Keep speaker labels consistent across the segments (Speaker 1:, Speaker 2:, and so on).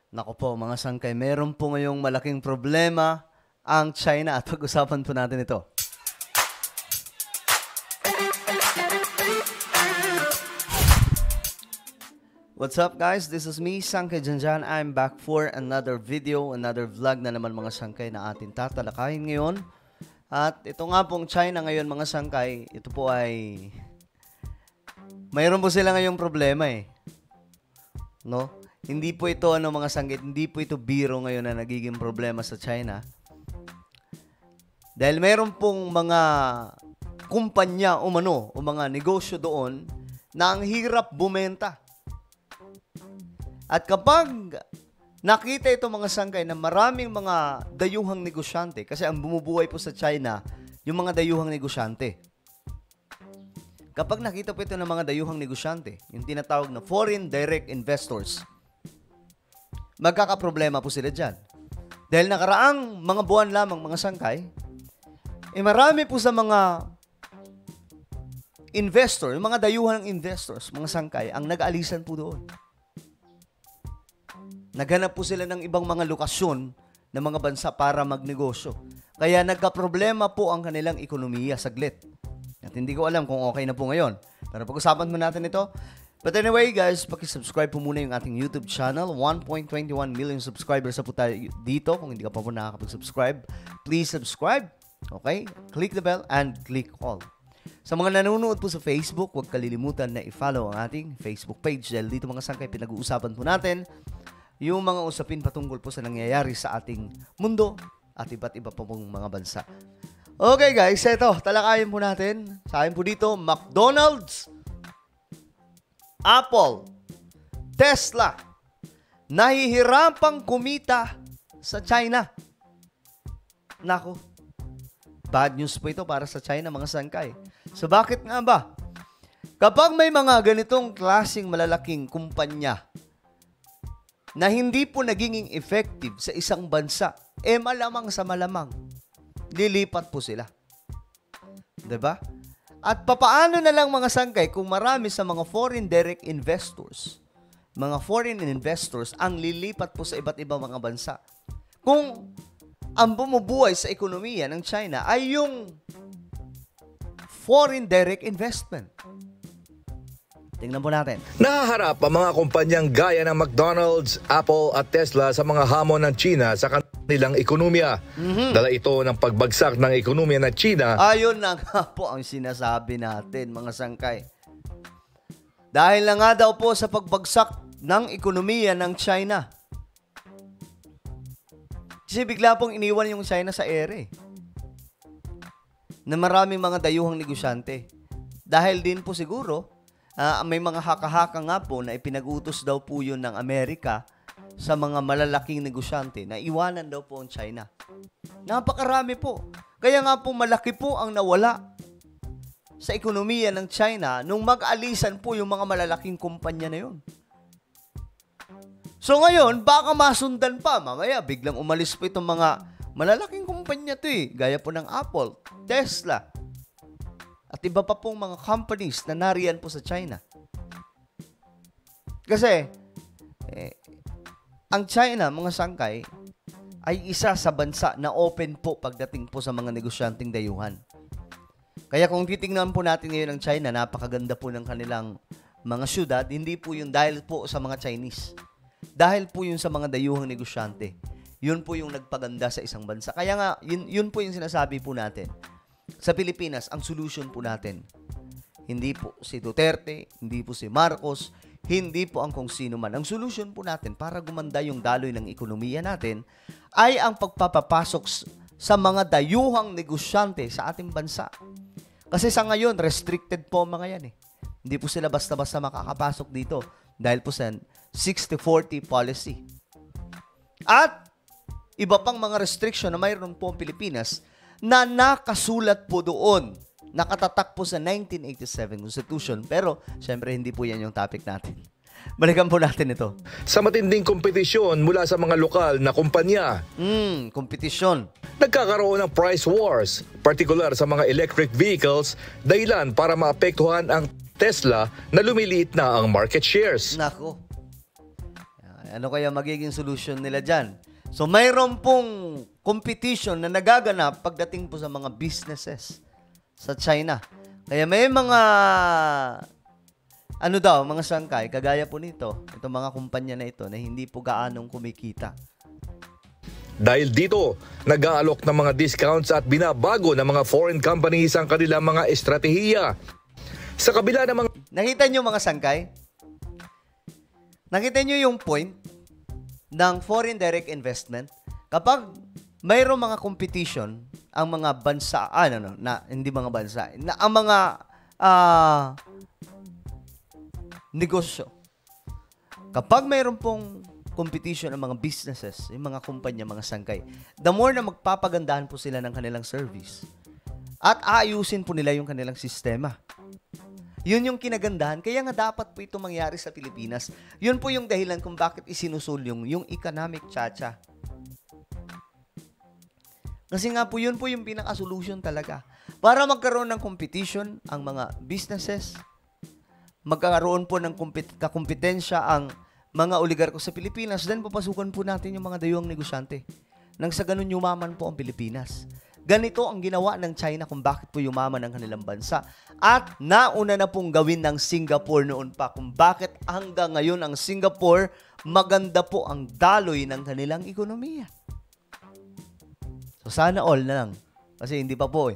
Speaker 1: Naku po mga sangkay, meron po ngayong malaking problema ang China at pag-usapan po natin ito. What's up guys? This is me, Sangkay Janjan. I'm back for another video, another vlog na naman mga sangkay na ating tatalakayin ngayon. At ito nga pong China ngayon mga sangkay, ito po ay mayroon po sila ngayong problema no? Hindi po ito mga sanggit, hindi po ito biro ngayon na nagiging problema sa China. Dahil mayroon pong mga kumpanya o mga negosyo doon na ang hirap bumenta. At kapag nakita ito mga sangkay na maraming mga dayuhang negosyante, kasi ang bumubuhay po sa China, yung mga dayuhang negosyante. Kapag nakita po ito ng mga dayuhang negosyante, yung tinatawag na foreign direct investors, magkakaproblema po sila dyan. Dahil nakaraang mga buwan lamang mga sangkay, marami po sa mga investor, yung mga dayuhan ng investors, mga sangkay, ang nag-aalisan po doon. Naghanap po sila ng ibang mga lokasyon ng mga bansa para magnegosyo. Kaya nagka-problema po ang kanilang ekonomiya saglit. At hindi ko alam kung okay na po ngayon. Pero pag-usapan mo natin ito. But anyway guys, pakisubscribe po muna yung ating YouTube channel. 1.21 million subscribers na po tayo dito. Kung hindi ka pa po nakakapag-subscribe, please subscribe. Okay? Click the bell and click all. Sa mga nanonood po sa Facebook, huwag kalilimutan na i-follow ang ating Facebook page. Dahil dito mga sangkay, pinag-uusapan po natin yung mga usapin patungkol po sa nangyayari sa ating mundo at iba't iba pa pong mga bansa. Okay guys, ito, talakayin po natin. Sa akin po dito, McDonald's, Apple, Tesla, nahihirapang kumita sa China. Nako, bad news po ito para sa China mga sangkay. So bakit nga ba? Kapag may mga ganitong klaseng malalaking kumpanya na hindi po naging effective sa isang bansa, malamang sa malamang, lilipat po sila. Diba? At papaano na lang mga sangkay kung marami sa mga foreign direct investors, mga foreign investors ang lilipat po sa iba't ibang mga bansa. Kung ang bumubuhay sa ekonomiya ng China ay yung foreign direct investment. Tingnan po natin.
Speaker 2: Nahaharap ang mga kumpanyang gaya ng McDonald's, Apple at Tesla sa mga hamon ng China sa kanilang ekonomiya. Dala ito ng pagbagsak ng ekonomiya ng China.
Speaker 1: Ayun na nga po ang sinasabi natin mga sangkay. Dahil na nga daw po sa pagbagsak ng ekonomiya ng China. Kasi bigla pong iniwan yung China sa ere. Na maraming mga dayuhang negosyante. Dahil din po siguro, may mga haka-haka nga po na ipinag-utos daw po yun ng Amerika sa mga malalaking negosyante na iwanan daw po ang China. Napakarami po. Kaya nga po malaki po ang nawala sa ekonomiya ng China nung mag-alisan po yung mga malalaking kumpanya na yun. So ngayon, baka masundan pa. Mamaya, biglang umalis po itong mga malalaking kumpanya to gaya po ng Apple, Tesla, at iba pa pong mga companies na nariyan po sa China. Kasi, ang China, mga sangkay, ay isa sa bansa na open po pagdating po sa mga negosyanteng dayuhan. Kaya kung titingnan po natin ngayon ang China, napakaganda po ng kanilang mga syudad, hindi po yun dahil po sa mga Chinese. Dahil po yun sa mga dayuhang negosyante. Yun po yung nagpaganda sa isang bansa. Kaya nga, yun po yung sinasabi po natin. Sa Pilipinas, ang solution po natin, hindi po si Duterte, hindi po si Marcos, hindi po ang kung sino man. Ang solution po natin para gumanda yung daloy ng ekonomiya natin ay ang pagpapapasok sa mga dayuhang negosyante sa ating bansa. Kasi sa ngayon, restricted po mga yan Hindi po sila basta-basta makakapasok dito dahil po sa 60-40 policy. At iba pang mga restriction na mayroon po ang Pilipinas na nakasulat po doon. Nakatatak po sa 1987 Constitution. Pero, syempre, hindi po yan yung topic natin. Balikan po natin ito.
Speaker 2: Sa matinding kompetisyon mula sa mga lokal na kumpanya.
Speaker 1: Kompetisyon.
Speaker 2: Nagkakaroon ng price wars, particular sa mga electric vehicles, dahilan para maapektuhan ang Tesla na lumiliit na ang market shares.
Speaker 1: Nako. Ano kaya magiging solusyon nila dyan? So, mayroon pong competition na nagaganap pagdating po sa mga businesses sa China. Kaya may mga, mga sangkay, kagaya po nito, itong mga kumpanya na ito na hindi po gaanong kumikita.
Speaker 2: Dahil dito, nag-aalok ng mga discounts at binabago ng mga foreign companies ang kanilang mga estratehiya. Sa kabila ng mga...
Speaker 1: Nakita nyo mga sangkay? Nakita nyo yung point ng foreign direct investment? Kapag mayroong mga competition, ang mga bansa, hindi mga bansa, ang mga negosyo. Kapag mayroon pong competition ng mga businesses, yung mga kumpanya, mga sangkay, the more na magpapagandahan po sila ng kanilang service at aayusin po nila yung kanilang sistema. Yun yung kinagandahan. Kaya nga dapat po ito mangyari sa Pilipinas. Yun po yung dahilan kung bakit isinusulyong yung economic chacha. Kasi nga po yun po yung pinaka-solution talaga. Para magkaroon ng competition ang mga businesses, magkaroon po ng kakumpetensya ang mga oligarko sa Pilipinas, then papasukan po natin yung mga dayuhang negosyante. Nang sa ganun yumaman po ang Pilipinas. Ganito ang ginawa ng China kung bakit po yumaman ang kanilang bansa. At nauna na pong gawin ng Singapore noon pa kung bakit hanggang ngayon ang Singapore maganda po ang daloy ng kanilang ekonomiya. So sana all na lang. Kasi hindi pa po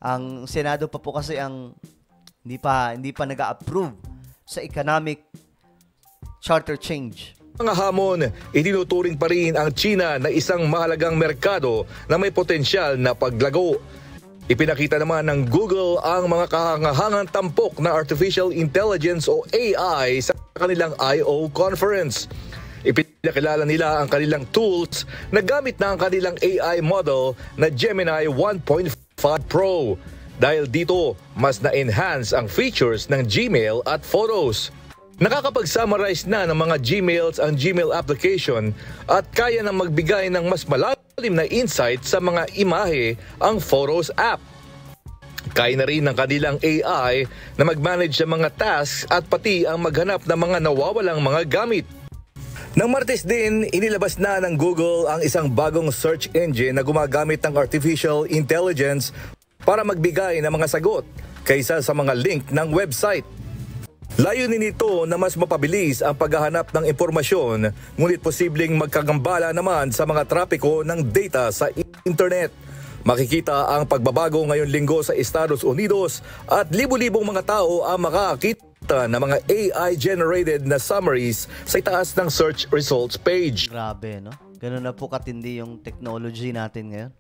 Speaker 1: Ang Senado pa po kasi ang hindi pa nag-a-approve sa economic charter change.
Speaker 2: Mga hamon, itinuturing pa rin ang China na isang mahalagang merkado na may potensyal na paglago. Ipinakita naman ng Google ang mga kahangahangang tampok na Artificial Intelligence o AI sa kanilang I.O. conference. Ipinakilala nila ang kanilang tools na gamit na ang kanilang AI model na Gemini 1.5 Pro. Dahil dito, mas na-enhance ang features ng Gmail at Photos. Nakakapag-summarize na ng mga Gmails ang Gmail application at kaya na magbigay ng mas malalim na insight sa mga imahe ang Photos app. Kaya na rin ng kanilang AI na mag-manage ng mga tasks at pati ang maghanap ng mga nawawalang mga gamit. Nang Martes din, inilabas na ng Google ang isang bagong search engine na gumagamit ng artificial intelligence para magbigay ng mga sagot kaysa sa mga link ng website. Layunin nito na mas mapabilis ang paghahanap ng impormasyon, ngunit posibleng magkagambala naman sa mga trapiko ng data sa internet. Makikita ang pagbabago ngayong linggo sa Estados Unidos at libu-libong mga tao ang makakita ng mga AI-generated na summaries sa itaas ng search results page.
Speaker 1: Grabe, no? Ganun na po katindi yung technology natin ngayon.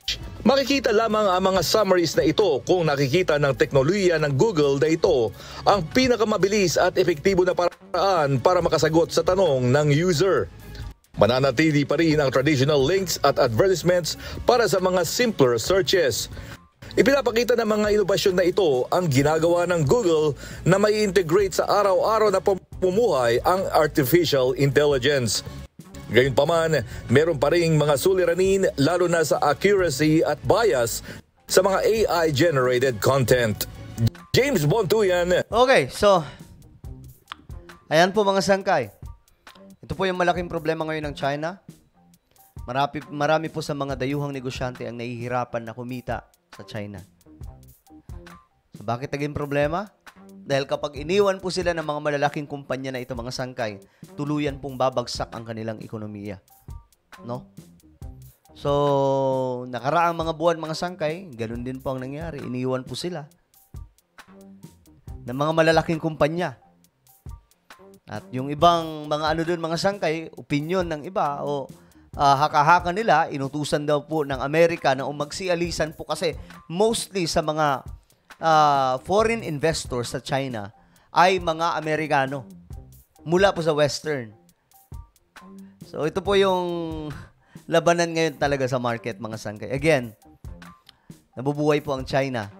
Speaker 2: Makikita lamang ang mga summaries na ito kung nakikita ng teknolohiya ng Google na ito ang pinakamabilis at epektibo na paraan para makasagot sa tanong ng user. Mananatili pa rin ang traditional links at advertisements para sa mga simpler searches. Ipinapakita ng mga inobasyon na ito ang ginagawa ng Google na may integrate sa araw-araw na pamumuhay ang artificial intelligence. Gayunpaman, meron pa rin mga suliranin lalo na sa accuracy at bias sa mga AI-generated content. James Bontuyan.
Speaker 1: Okay, so ayan po mga sangkay. Ito po yung malaking problema ngayon ng China. Marami po sa mga dayuhang negosyante ang nahihirapan na kumita sa China. So bakit naging problema? Dahil kapag iniwan po sila ng mga malalaking kumpanya na ito, mga sangkay, tuluyan pong babagsak ang kanilang ekonomiya. No? So, nakaraang mga buwan, mga sangkay, ganun din po ang nangyari. Iniwan po sila ng mga malalaking kumpanya. At yung ibang mga mga sangkay, opinion ng iba o haka-haka nila, inutusan daw po ng Amerika na magsialisan po kasi mostly sa mga foreign investors sa China ay mga Amerikano mula po sa Western. So, ito po yung labanan ngayon talaga sa market, mga sangkay. Again, nabubuhay po ang China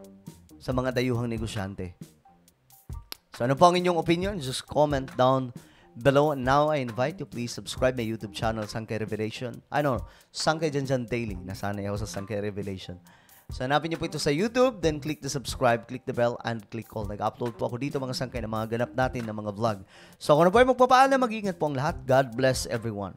Speaker 1: sa mga dayuhang negosyante. So, ano po ang inyong opinion? Just comment down below. And now, I invite you, please subscribe my YouTube channel, Sangkay Revelation. Sangkay Janjan Daily. Nasanay ako sa Sangkay Revelation. So, hanapin niyo po ito sa YouTube, then click the subscribe, click the bell, and click all. Nag-upload po ako dito mga sangkay ng mga ganap natin na mga vlog. So, ako na po ay magpapaalam, mag-iingat po ang lahat. God bless everyone.